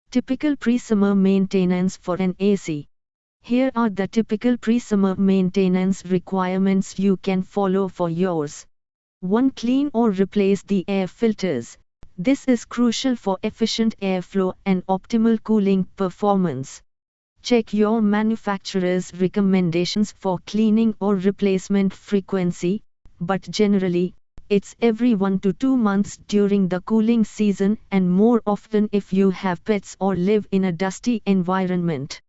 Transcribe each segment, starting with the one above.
Typical pre-summer maintenance for an AC. Here are the typical pre-summer maintenance requirements you can follow for yours. 1. Clean or replace the air filters. This is crucial for efficient airflow and optimal cooling performance. Check your manufacturer's recommendations for cleaning or replacement frequency, but generally, it's every 1 to 2 months during the cooling season and more often if you have pets or live in a dusty environment.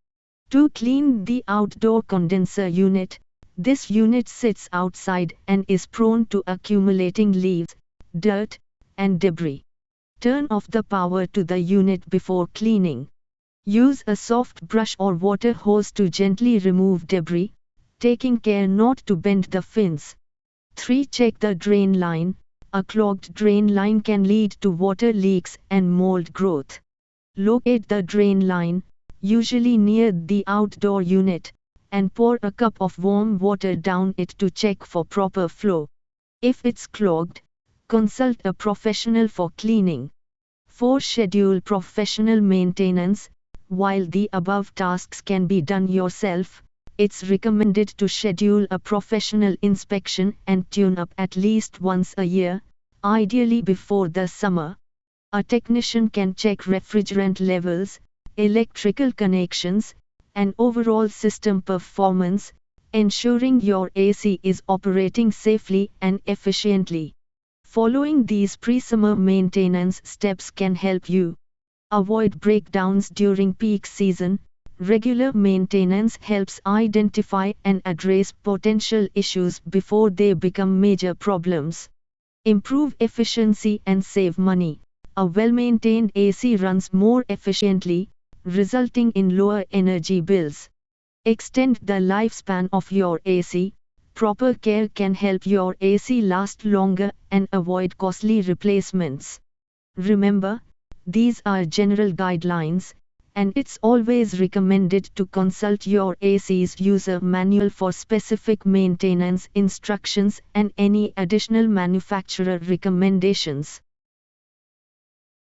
2. Clean the outdoor condenser unit. This unit sits outside and is prone to accumulating leaves, dirt, and debris. Turn off the power to the unit before cleaning. Use a soft brush or water hose to gently remove debris, taking care not to bend the fins. 3. Check the drain line. A clogged drain line can lead to water leaks and mold growth. Locate the drain line, usually near the outdoor unit, and pour a cup of warm water down it to check for proper flow. If it's clogged, consult a professional for cleaning. 4. Schedule professional maintenance. While the above tasks can be done yourself, it's recommended to schedule a professional inspection and tune-up at least once a year, ideally before the summer. A technician can check refrigerant levels, electrical connections, and overall system performance, ensuring your AC is operating safely and efficiently. Following these pre-summer maintenance steps can help you avoid breakdowns during peak season. Regular maintenance helps identify and address potential issues before they become major problems. Improve efficiency and save money. A well-maintained AC runs more efficiently, resulting in lower energy bills. Extend the lifespan of your AC. Proper care can help your AC last longer and avoid costly replacements. Remember, these are general guidelines, and it's always recommended to consult your AC's user manual for specific maintenance instructions and any additional manufacturer recommendations.